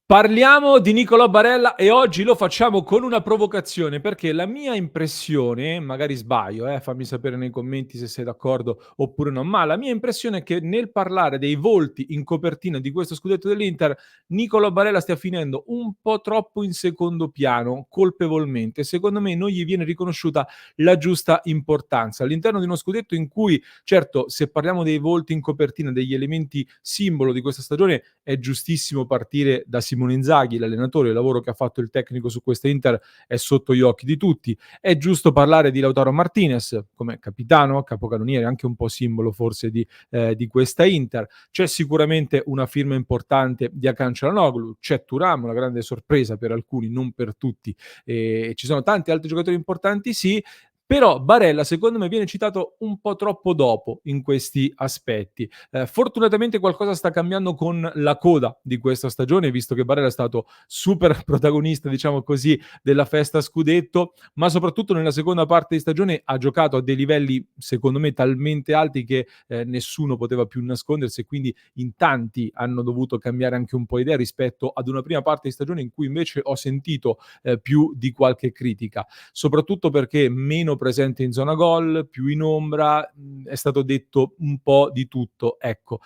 Parliamo di Nicolò Barella e oggi lo facciamo con una provocazione, perché la mia impressione, magari sbaglio, fammi sapere nei commenti se sei d'accordo oppure no, ma la mia impressione è che nel parlare dei volti in copertina di questo scudetto dell'Inter, Nicolò Barella stia finendo un po' troppo in secondo piano, colpevolmente. Secondo me non gli viene riconosciuta la giusta importanza. All'interno di uno scudetto in cui, certo, se parliamo dei volti in copertina, degli elementi simbolo di questa stagione, è giustissimo partire da Simone Inzaghi, l'allenatore, il lavoro che ha fatto il tecnico su questa Inter è sotto gli occhi di tutti. È giusto parlare di Lautaro Martinez come capitano, capocannoniere, anche un po' simbolo forse di questa Inter. C'è sicuramente una firma importante di Hakan Çalhanoğlu, c'è Thuram, una grande sorpresa per alcuni, non per tutti. Ci sono tanti altri giocatori importanti, sì, però Barella secondo me viene citato un po' troppo dopo in questi aspetti. Fortunatamente qualcosa sta cambiando con la coda di questa stagione, visto che Barella è stato super protagonista, diciamo così, della festa scudetto, ma soprattutto nella seconda parte di stagione ha giocato a dei livelli, secondo me, talmente alti che nessuno poteva più nascondersi e quindi in tanti hanno dovuto cambiare anche un po' idea rispetto ad una prima parte di stagione in cui invece ho sentito più di qualche critica, soprattutto perché meno presente in zona gol, più in ombra, è stato detto un po' di tutto, ecco.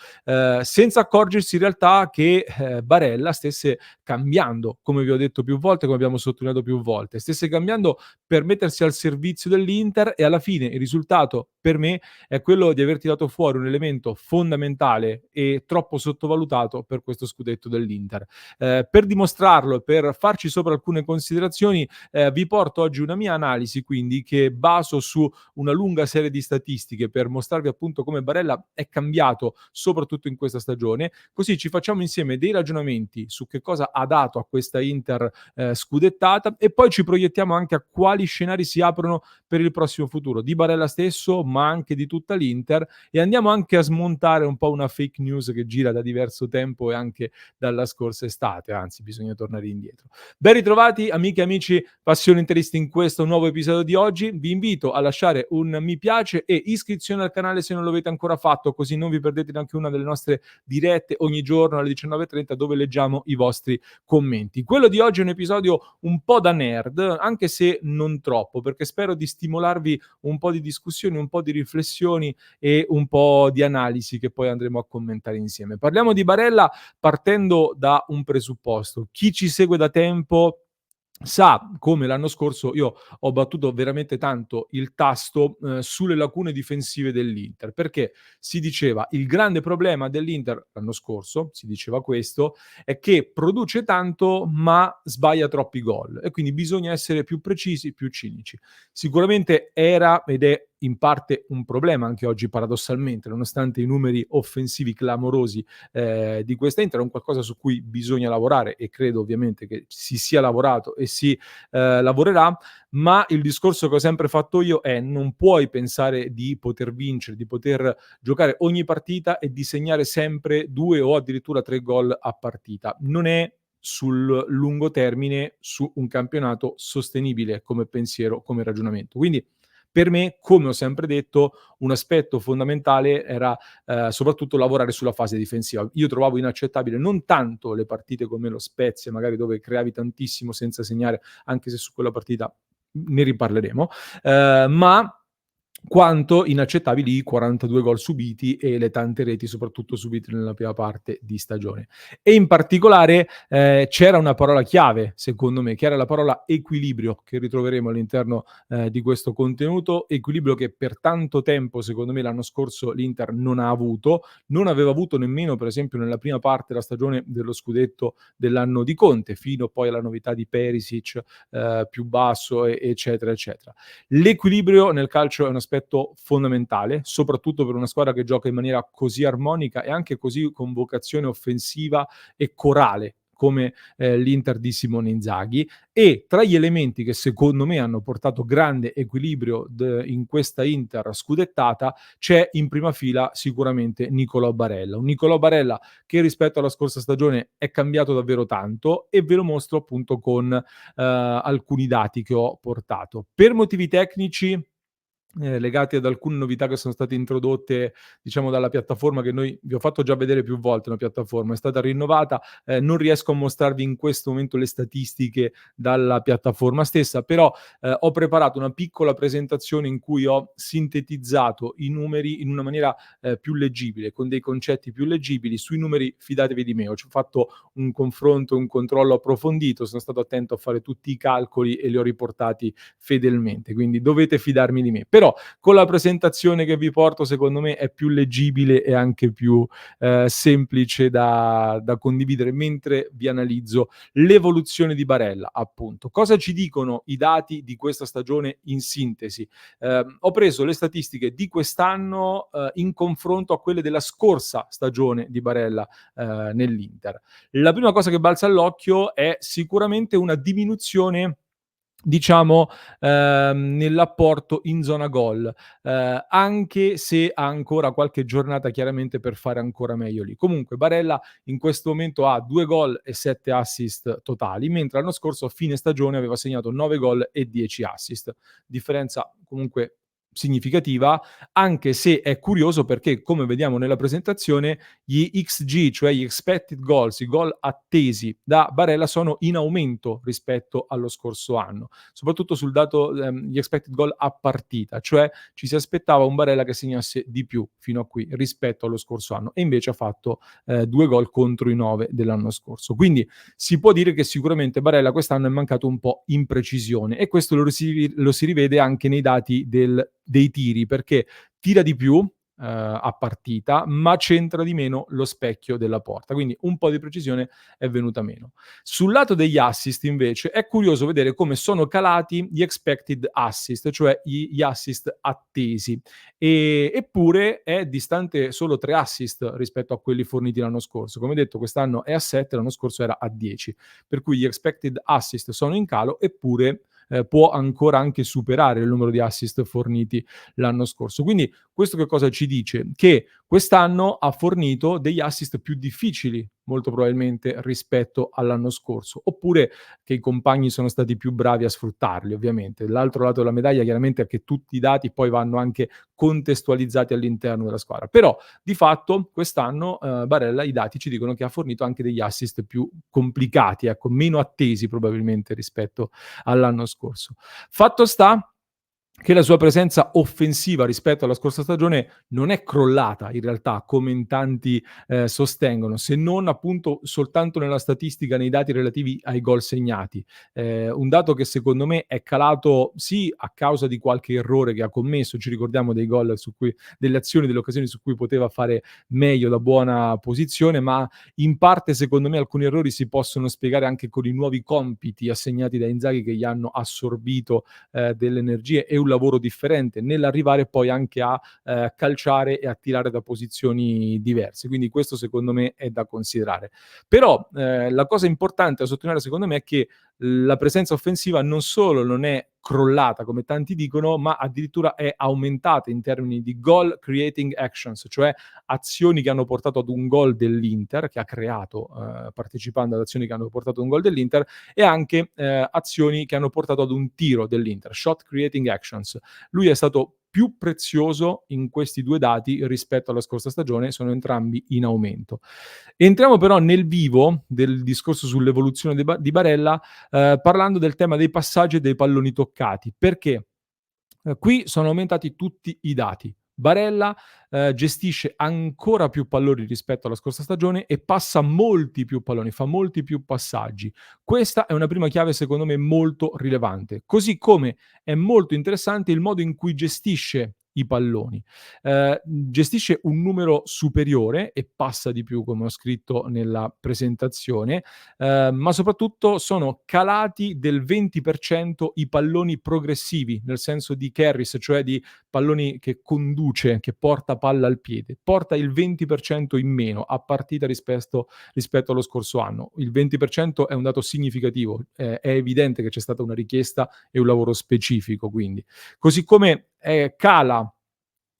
Senza accorgersi in realtà che, Barella stesse cambiando, come vi ho detto più volte, come abbiamo sottolineato più volte, stesse cambiando per mettersi al servizio dell'Inter e alla fine il risultato per me è quello di aver tirato fuori un elemento fondamentale e troppo sottovalutato per questo scudetto dell'Inter. Per dimostrarlo e per farci sopra alcune considerazioni, vi porto oggi una mia analisi quindi che baso su una lunga serie di statistiche per mostrarvi appunto come Barella è cambiato soprattutto in questa stagione, così ci facciamo insieme dei ragionamenti su che cosa ha dato a questa Inter scudettata e poi ci proiettiamo anche a quali scenari si aprono per il prossimo futuro di Barella stesso ma anche di tutta l'Inter e andiamo anche a smontare un po' una fake news che gira da diverso tempo e anche dalla scorsa estate, anzi bisogna tornare indietro. Ben ritrovati amiche e amici Passione Interisti in questo nuovo episodio di oggi. Vi invito a lasciare un mi piace e iscrizione al canale se non lo avete ancora fatto, così non vi perdete neanche una delle nostre dirette ogni giorno alle 19:30 dove leggiamo i vostri commenti. Quello di oggi è un episodio un po' da nerd, anche se non troppo, perché spero di stimolarvi un po' di discussioni, un po' di riflessioni e un po' di analisi che poi andremo a commentare insieme. Parliamo di Barella partendo da un presupposto. Chi ci segue da tempo sa come l'anno scorso io ho battuto veramente tanto il tasto sulle lacune difensive dell'Inter, perché si diceva il grande problema dell'Inter l'anno scorso, si diceva questo, è che produce tanto ma sbaglia troppi gol e quindi bisogna essere più precisi, più cinici. Sicuramente era ed è in parte un problema anche oggi paradossalmente, nonostante i numeri offensivi clamorosi di questa Inter, è un qualcosa su cui bisogna lavorare e credo ovviamente che si sia lavorato e si lavorerà, ma il discorso che ho sempre fatto io è non puoi pensare di poter vincere, di poter giocare ogni partita e di segnare sempre 2 o addirittura 3 gol a partita. Non è sul lungo termine su un campionato sostenibile come pensiero, come ragionamento. Quindi per me, come ho sempre detto, un aspetto fondamentale era soprattutto lavorare sulla fase difensiva. Io trovavo inaccettabile non tanto le partite come lo Spezia, magari dove creavi tantissimo senza segnare, anche se su quella partita ne riparleremo, ma quanto inaccettabili i 42 gol subiti e le tante reti, soprattutto subite nella prima parte di stagione. E in particolare c'era una parola chiave, secondo me, che era la parola equilibrio, che ritroveremo all'interno di questo contenuto, equilibrio che per tanto tempo, secondo me, l'anno scorso l'Inter non ha avuto, non aveva avuto nemmeno, per esempio, nella prima parte della stagione dello scudetto dell'anno di Conte, fino poi alla novità di Perisic, più basso, eccetera, eccetera. L'equilibrio nel calcio è un aspetto fondamentale, soprattutto per una squadra che gioca in maniera così armonica e anche così con vocazione offensiva e corale come l'Inter di Simone Inzaghi e tra gli elementi che secondo me hanno portato grande equilibrio in questa Inter scudettata c'è in prima fila sicuramente Nicolò Barella. Un Nicolò Barella che rispetto alla scorsa stagione è cambiato davvero tanto e ve lo mostro appunto con alcuni dati che ho portato. Per motivi tecnici legati ad alcune novità che sono state introdotte, diciamo, dalla piattaforma che noi vi ho fatto già vedere più volte. Una piattaforma è stata rinnovata, non riesco a mostrarvi in questo momento le statistiche dalla piattaforma stessa, però, ho preparato una piccola presentazione in cui ho sintetizzato i numeri in una maniera, più leggibile, con dei concetti più leggibili. Sui numeri fidatevi di me, ho fatto un confronto, un controllo approfondito, sono stato attento a fare tutti i calcoli e li ho riportati fedelmente, quindi dovete fidarmi di me. Però con la presentazione che vi porto, secondo me è più leggibile e anche più semplice da condividere mentre vi analizzo l'evoluzione di Barella, appunto. Cosa ci dicono i dati di questa stagione in sintesi? Ho preso le statistiche di quest'anno in confronto a quelle della scorsa stagione di Barella nell'Inter. La prima cosa che balza all'occhio è sicuramente una diminuzione, diciamo, nell'apporto in zona gol, anche se ha ancora qualche giornata chiaramente per fare ancora meglio lì. Comunque Barella in questo momento ha 2 gol e 7 assist totali, mentre l'anno scorso a fine stagione aveva segnato 9 gol e 10 assist. Differenza comunque significativa, anche se è curioso perché, come vediamo nella presentazione, gli XG, cioè gli expected goals, i gol attesi da Barella, sono in aumento rispetto allo scorso anno, soprattutto sul dato, gli expected goal a partita, cioè ci si aspettava un Barella che segnasse di più fino a qui rispetto allo scorso anno, e invece ha fatto 2 gol contro i 9 dell'anno scorso. Quindi si può dire che sicuramente Barella quest'anno è mancato un po' in precisione, e questo lo si rivede anche nei dati dei tiri, perché tira di più a partita, ma centra di meno lo specchio della porta. Quindi un po' di precisione è venuta meno. Sul lato degli assist invece è curioso vedere come sono calati gli expected assist, cioè gli assist attesi. Eppure è distante solo 3 assist rispetto a quelli forniti l'anno scorso. Come detto, quest'anno è a 7, l'anno scorso era a 10. Per cui gli expected assist sono in calo, eppure può ancora anche superare il numero di assist forniti l'anno scorso. Quindi questo che cosa ci dice? Che quest'anno ha fornito degli assist più difficili, molto probabilmente, rispetto all'anno scorso, oppure che i compagni sono stati più bravi a sfruttarli, ovviamente. L'altro lato della medaglia chiaramente è che tutti i dati poi vanno anche contestualizzati all'interno della squadra. Però di fatto quest'anno Barella, i dati ci dicono che ha fornito anche degli assist più complicati, ecco, meno attesi probabilmente rispetto all'anno scorso. Fatto sta che la sua presenza offensiva rispetto alla scorsa stagione non è crollata in realtà, come in tanti sostengono, se non appunto soltanto nella statistica, nei dati relativi ai gol segnati. Un dato che secondo me è calato sì a causa di qualche errore che ha commesso, ci ricordiamo dei gol su cui, delle azioni, delle occasioni su cui poteva fare meglio da buona posizione, ma in parte secondo me alcuni errori si possono spiegare anche con i nuovi compiti assegnati da Inzaghi, che gli hanno assorbito delle energie e un lavoro differente nell'arrivare poi anche a calciare e a tirare da posizioni diverse. Quindi questo secondo me è da considerare. Però la cosa importante da sottolineare secondo me è che la presenza offensiva non solo non è crollata come tanti dicono, ma addirittura è aumentata in termini di goal creating actions, cioè azioni che hanno portato ad un gol dell'Inter, che ha creato partecipando ad azioni che hanno portato ad un gol dell'Inter, e anche azioni che hanno portato ad un tiro dell'Inter, shot creating actions. Lui è stato più prezioso in questi due dati rispetto alla scorsa stagione, sono entrambi in aumento. Entriamo però nel vivo del discorso sull'evoluzione di Barella, parlando del tema dei passaggi e dei palloni toccati. Perché? Qui sono aumentati tutti i dati. Barella gestisce ancora più palloni rispetto alla scorsa stagione e passa molti più palloni, fa molti più passaggi. Questa è una prima chiave secondo me molto rilevante. Così come è molto interessante il modo in cui gestisce i palloni. Gestisce un numero superiore e passa di più, come ho scritto nella presentazione, ma soprattutto sono calati del 20% i palloni progressivi, nel senso di carries, cioè di palloni che conduce, che porta palla al piede. Porta il 20% in meno a partita rispetto allo scorso anno. Il 20% è un dato significativo, è evidente che c'è stata una richiesta e un lavoro specifico quindi. Così come cala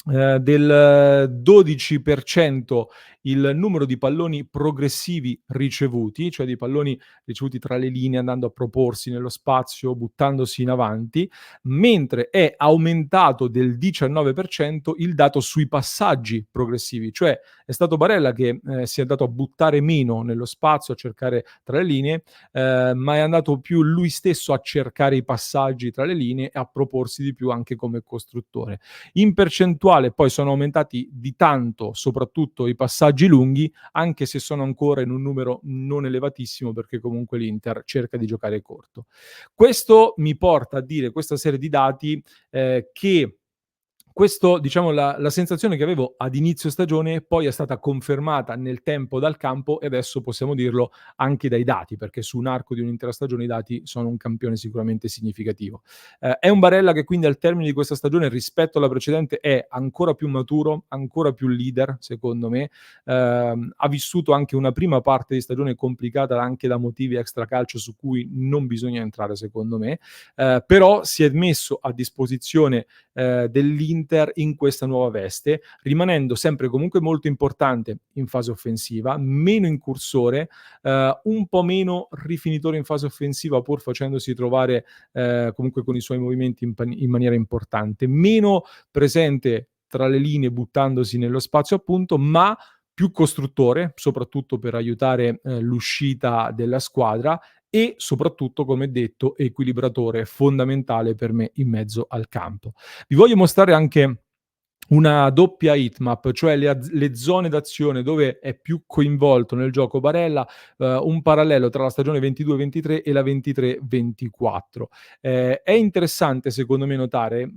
del 12% il numero di palloni progressivi ricevuti, cioè di palloni ricevuti tra le linee andando a proporsi nello spazio, buttandosi in avanti, mentre è aumentato del 19% il dato sui passaggi progressivi, cioè è stato Barella che si è andato a buttare meno nello spazio, a cercare tra le linee, ma è andato più lui stesso a cercare i passaggi tra le linee e a proporsi di più anche come costruttore. In percentuale poi sono aumentati di tanto, soprattutto i passaggi lunghi, anche se sono ancora in un numero non elevatissimo perché comunque l'Inter cerca di giocare corto. Questo mi porta a dire questa serie di dati che questo, diciamo, la sensazione che avevo ad inizio stagione poi è stata confermata nel tempo dal campo e adesso possiamo dirlo anche dai dati, perché su un arco di un'intera stagione i dati sono un campione sicuramente significativo. È un Barella che quindi al termine di questa stagione rispetto alla precedente è ancora più maturo, ancora più leader secondo me, ha vissuto anche una prima parte di stagione complicata anche da motivi extracalcio su cui non bisogna entrare secondo me, però si è messo a disposizione dell'Inter in questa nuova veste, rimanendo sempre comunque molto importante in fase offensiva, meno incursore, un po' meno rifinitore in fase offensiva pur facendosi trovare comunque con i suoi movimenti in maniera importante, meno presente tra le linee buttandosi nello spazio appunto, ma più costruttore, soprattutto per aiutare l'uscita della squadra e soprattutto, come detto, equilibratore fondamentale per me in mezzo al campo. Vi voglio mostrare anche una doppia heatmap, cioè le zone d'azione dove è più coinvolto nel gioco Barella, un parallelo tra la stagione 22-23 e la 23-24. È interessante secondo me notare,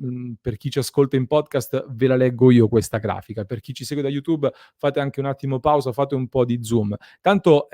per chi ci ascolta in podcast ve la leggo io questa grafica, per chi ci segue da YouTube fate anche un attimo pausa, fate un po' di zoom. Tanto,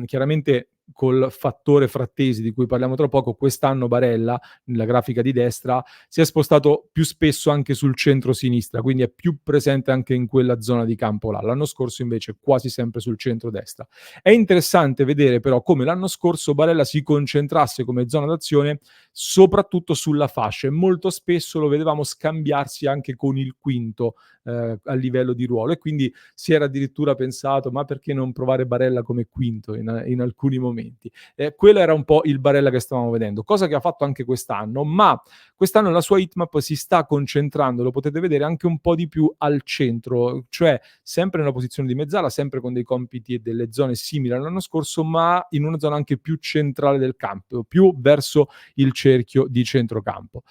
chiaramente col fattore Frattesi di cui parliamo tra poco, quest'anno Barella, nella grafica di destra, si è spostato più spesso anche sul centro-sinistra, quindi è più presente anche in quella zona di campo là. L'anno scorso invece quasi sempre sul centro-destra. È interessante vedere però come l'anno scorso Barella si concentrasse come zona d'azione soprattutto sulla fascia e molto spesso lo vedevamo scambiarsi anche con il quinto a livello di ruolo e quindi si era addirittura pensato ma perché non provare Barella come quinto in alcuni momenti. Quello era un po' il Barella che stavamo vedendo, cosa che ha fatto anche quest'anno, ma quest'anno la sua heatmap si sta concentrando, lo potete vedere, anche un po' di più al centro, cioè sempre nella posizione di mezzala, sempre con dei compiti e delle zone simili all'anno scorso, ma in una zona anche più centrale del campo, più verso il cerchio di centrocampo.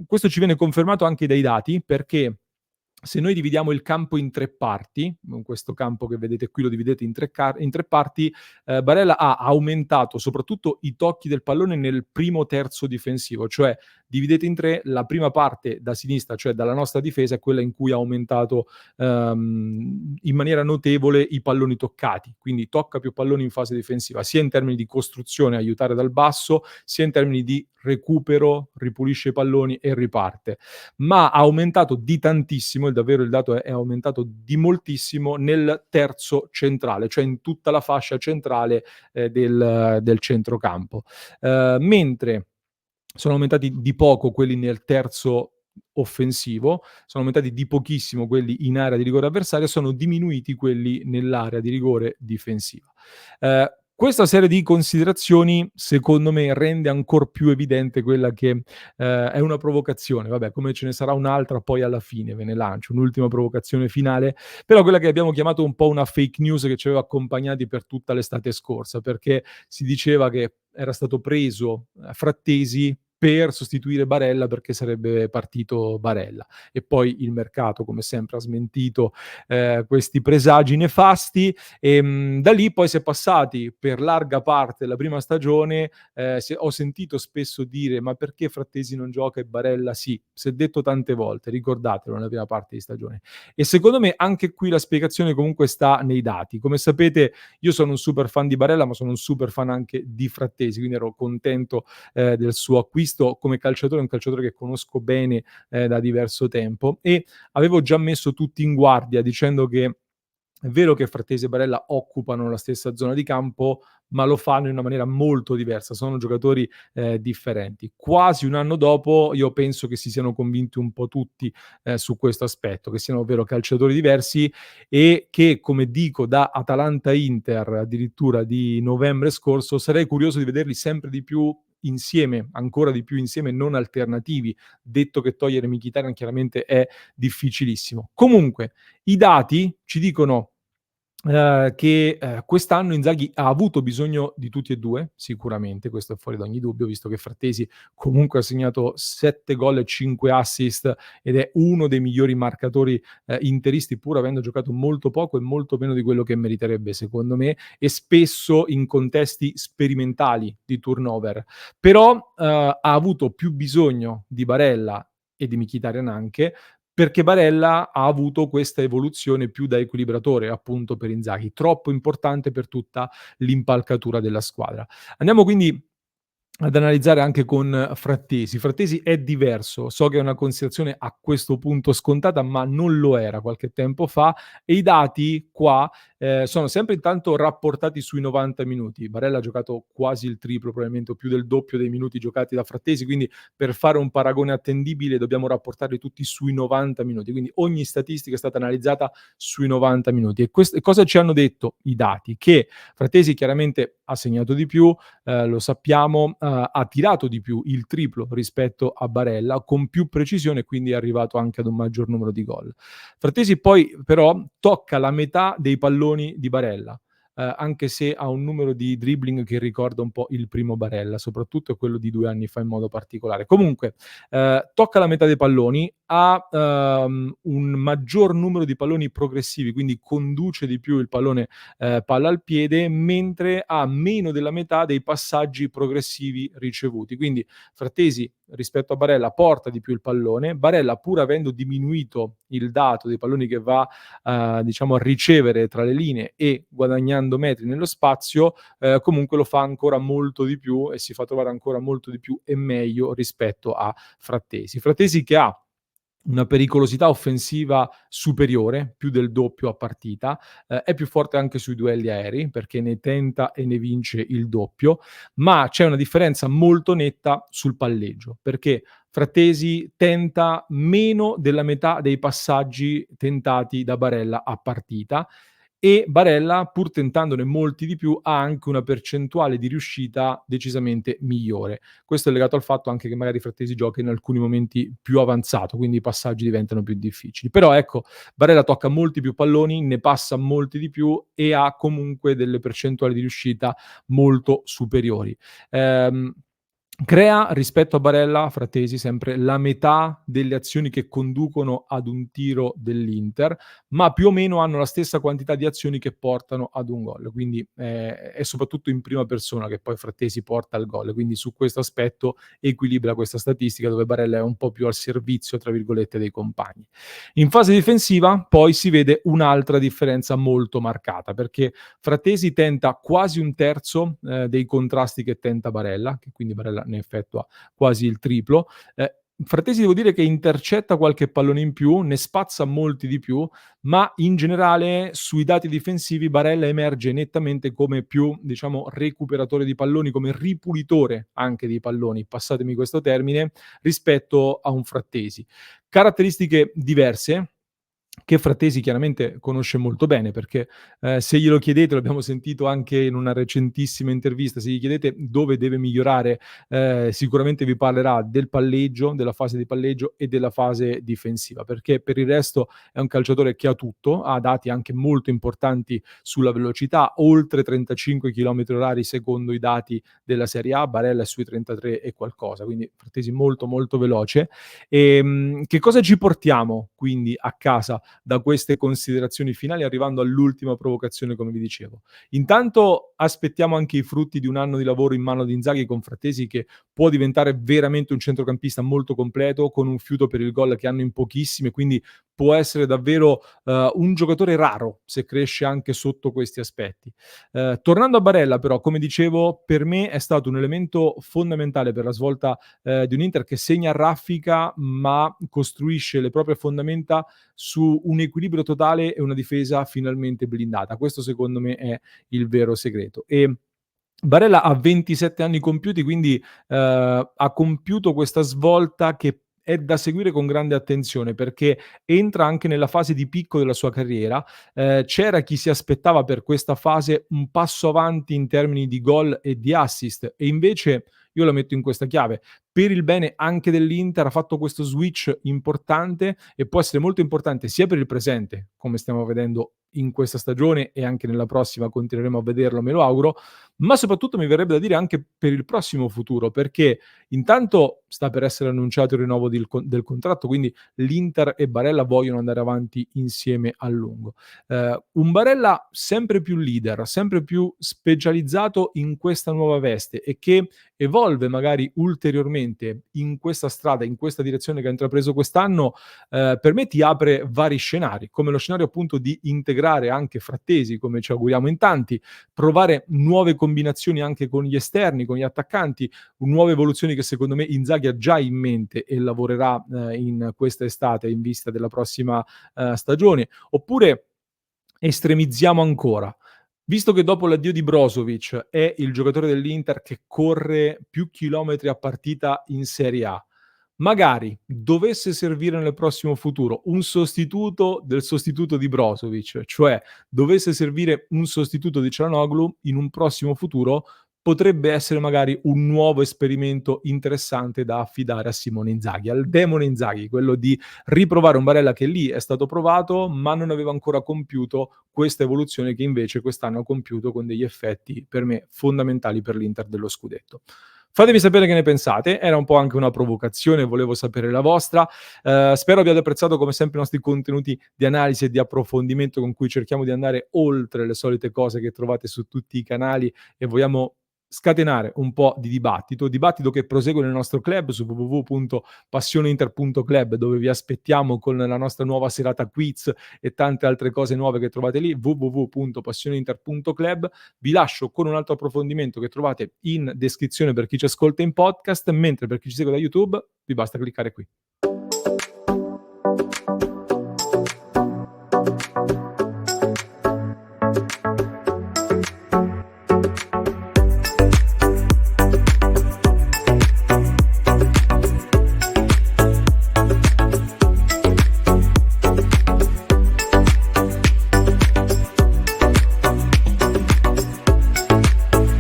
Questo ci viene confermato anche dai dati perché se noi dividiamo il campo in 3 parti, questo campo che vedete qui lo dividete in 3 parti, Barella ha aumentato soprattutto i tocchi del pallone nel primo terzo difensivo, cioè dividete in 3, la prima parte da sinistra, cioè dalla nostra difesa, è quella in cui ha aumentato in maniera notevole i palloni toccati, quindi tocca più palloni in fase difensiva, sia in termini di costruzione, aiutare dal basso, sia in termini di recupero, ripulisce i palloni e riparte. Ma ha aumentato di tantissimo, davvero il dato è aumentato di moltissimo nel terzo centrale, cioè in tutta la fascia centrale del centrocampo. Mentre sono aumentati di poco quelli nel terzo offensivo, sono aumentati di pochissimo quelli in area di rigore avversaria, sono diminuiti quelli nell'area di rigore difensiva. Questa serie di considerazioni, secondo me, rende ancor più evidente quella che è una provocazione. Vabbè, come ce ne sarà un'altra poi alla fine, ve ne lancio, un'ultima provocazione finale, però quella che abbiamo chiamato un po' una fake news che ci aveva accompagnati per tutta l'estate scorsa, perché si diceva che era stato preso Frattesi per sostituire Barella perché sarebbe partito Barella. E poi il mercato, come sempre, ha smentito questi presagi nefasti. Da lì poi si è passati per larga parte della prima stagione, ho sentito spesso dire: "Ma perché Frattesi non gioca e Barella sì?" Si è detto tante volte, ricordatelo nella prima parte di stagione. E secondo me anche qui la spiegazione comunque sta nei dati. Come sapete io sono un super fan di Barella, ma sono un super fan anche di Frattesi, quindi ero contento del suo acquisto come calciatore, è un calciatore che conosco bene da diverso tempo e avevo già messo tutti in guardia dicendo che È vero che Frattesi e Barella occupano la stessa zona di campo, ma lo fanno in una maniera molto diversa, sono giocatori, differenti. Quasi 1 anno dopo io penso che si siano convinti un po' tutti, su questo aspetto, che siano ovvero calciatori diversi e che, come dico da Atalanta-Inter addirittura di novembre scorso, sarei curioso di vederli sempre di più insieme, ancora di più insieme, non alternativi, detto che togliere Mkhitaryan chiaramente è difficilissimo. Comunque, i dati ci dicono che, quest'anno Inzaghi ha avuto bisogno di tutti e 2, sicuramente, questo è fuori da ogni dubbio, visto che Frattesi comunque ha segnato 7 gol e 5 assist ed è uno dei migliori marcatori, interisti, pur avendo giocato molto poco e molto meno di quello che meriterebbe secondo me, e spesso in contesti sperimentali di turnover. Però, ha avuto più bisogno di Barella e di Mkhitaryan anche, perché Barella ha avuto questa evoluzione più da equilibratore, appunto per Inzaghi, troppo importante per tutta l'impalcatura della squadra. Andiamo quindi ad analizzare anche con Frattesi. Frattesi è diverso, so che è una considerazione a questo punto scontata, ma non lo era qualche tempo fa e i dati qua, sono sempre intanto rapportati sui 90 minuti. Barella ha giocato quasi il triplo, probabilmente o più del doppio dei minuti giocati da Frattesi, quindi per fare un paragone attendibile dobbiamo rapportarli tutti sui 90 minuti, quindi ogni statistica è stata analizzata sui 90 minuti. E cosa ci hanno detto i dati? Che Frattesi chiaramente ha segnato di più, lo sappiamo, ha tirato di più, il triplo rispetto a Barella, con più precisione e quindi è arrivato anche ad un maggior numero di gol. Frattesi poi però tocca la metà dei palloni di Barella, anche se ha un numero di dribbling che ricorda un po' il primo Barella, soprattutto quello di 2 anni fa in modo particolare. Comunque, tocca la metà dei palloni, ha, un maggior numero di palloni progressivi, quindi conduce di più il pallone palla al piede, mentre ha meno della metà dei passaggi progressivi ricevuti. Quindi Frattesi rispetto a Barella porta di più il pallone, Barella pur avendo diminuito il dato dei palloni che va diciamo a ricevere tra le linee e guadagnando metri nello spazio, comunque lo fa ancora molto di più e si fa trovare ancora molto di più e meglio rispetto a Frattesi. Frattesi che ha una pericolosità offensiva superiore, più del doppio a partita, è più forte anche sui duelli aerei, perché ne tenta e ne vince il doppio, ma c'è una differenza molto netta sul palleggio, perché Frattesi tenta meno della metà dei passaggi tentati da Barella a partita e Barella, pur tentandone molti di più, ha anche una percentuale di riuscita decisamente migliore. Questo è legato al fatto anche che magari Frattesi gioca in alcuni momenti più avanzato, quindi i passaggi diventano più difficili. Però ecco, Barella tocca molti più palloni, ne passa molti di più e ha comunque delle percentuali di riuscita molto superiori. Ehm, Crea rispetto a Barella, Frattesi, sempre la metà delle azioni che conducono ad un tiro dell'Inter, ma più o meno hanno la stessa quantità di azioni che portano ad un gol. Quindi, è soprattutto in prima persona che poi Frattesi porta al gol, quindi su questo aspetto equilibra questa statistica dove Barella è un po' più "al servizio" tra virgolette dei compagni. In fase difensiva poi si vede un'altra differenza molto marcata, perché Frattesi tenta quasi un terzo, dei contrasti che tenta Barella, che quindi Barella ne effettua quasi il triplo. Frattesi devo dire che intercetta qualche pallone in più, ne spazza molti di più, ma in generale sui dati difensivi Barella emerge nettamente come più, diciamo, recuperatore di palloni, come ripulitore anche di palloni, passatemi questo termine, rispetto a un Frattesi. Caratteristiche diverse, che Frattesi chiaramente conosce molto bene perché, se glielo chiedete, l'abbiamo sentito anche in una recentissima intervista, se gli chiedete dove deve migliorare, sicuramente vi parlerà del palleggio, della fase di palleggio e della fase difensiva, perché per il resto è un calciatore che ha tutto, ha dati anche molto importanti sulla velocità, oltre 35 chilometri orari secondo i dati della Serie A, Barella è sui 33 e qualcosa, quindi Frattesi molto, molto veloce. Che cosa ci portiamo quindi a casa da queste considerazioni finali, arrivando all'ultima provocazione, come vi dicevo? Intanto aspettiamo anche i frutti di un anno di lavoro in mano ad Inzaghi con Frattesi, che può diventare veramente un centrocampista molto completo, con un fiuto per il gol che hanno in pochissimi, quindi può essere davvero, un giocatore raro se cresce anche sotto questi aspetti. Tornando a Barella però, come dicevo, per me è stato un elemento fondamentale per la svolta, di un Inter che segna a raffica, ma costruisce le proprie fondamenta su un equilibrio totale e una difesa finalmente blindata. Questo secondo me è il vero segreto. Barella ha 27 anni compiuti, quindi, ha compiuto questa svolta che è da seguire con grande attenzione, perché entra anche nella fase di picco della sua carriera. C'era chi si aspettava per questa fase un passo avanti in termini di gol e di assist e invece io la metto in questa chiave. Per il bene anche dell'Inter ha fatto questo switch importante e può essere molto importante sia per il presente, come stiamo vedendo in questa stagione e anche nella prossima continueremo a vederlo, me lo auguro, ma soprattutto mi verrebbe da dire anche per il prossimo futuro, perché intanto sta per essere annunciato il rinnovo del contratto, quindi l'Inter e Barella vogliono andare avanti insieme a lungo. Un Barella sempre più leader, sempre più specializzato in questa nuova veste e che evolve magari ulteriormente in questa strada, in questa direzione che ha intrapreso quest'anno, per me ti apre vari scenari, come lo scenario appunto di integrare anche Frattesi, come ci auguriamo in tanti, provare nuove combinazioni anche con gli esterni, con gli attaccanti, nuove evoluzioni che secondo me Inzaghi ha già in mente e lavorerà in questa estate in vista della prossima stagione. Oppure estremizziamo ancora. Visto che dopo l'addio di Brozovic è il giocatore dell'Inter che corre più chilometri a partita in Serie A, magari dovesse servire nel prossimo futuro un sostituto del sostituto di Brozovic, cioè dovesse servire un sostituto di Çalhanoğlu in un prossimo futuro, potrebbe essere magari un nuovo esperimento interessante da affidare a Simone Inzaghi, al demone Inzaghi, quello di riprovare un Barella che lì è stato provato, ma non aveva ancora compiuto questa evoluzione che invece quest'anno ha compiuto con degli effetti per me fondamentali per l'Inter dello scudetto. Fatemi sapere che ne pensate, era un po' anche una provocazione, volevo sapere la vostra. Spero abbiate apprezzato come sempre i nostri contenuti di analisi e di approfondimento con cui cerchiamo di andare oltre le solite cose che trovate su tutti i canali e vogliamo scatenare un po' di dibattito che prosegue nel nostro club su www.passioneinter.club dove vi aspettiamo con la nostra nuova serata quiz e tante altre cose nuove che trovate lì, www.passioneinter.club. Vi lascio con un altro approfondimento che trovate in descrizione per chi ci ascolta in podcast, mentre per chi ci segue da YouTube vi basta cliccare qui.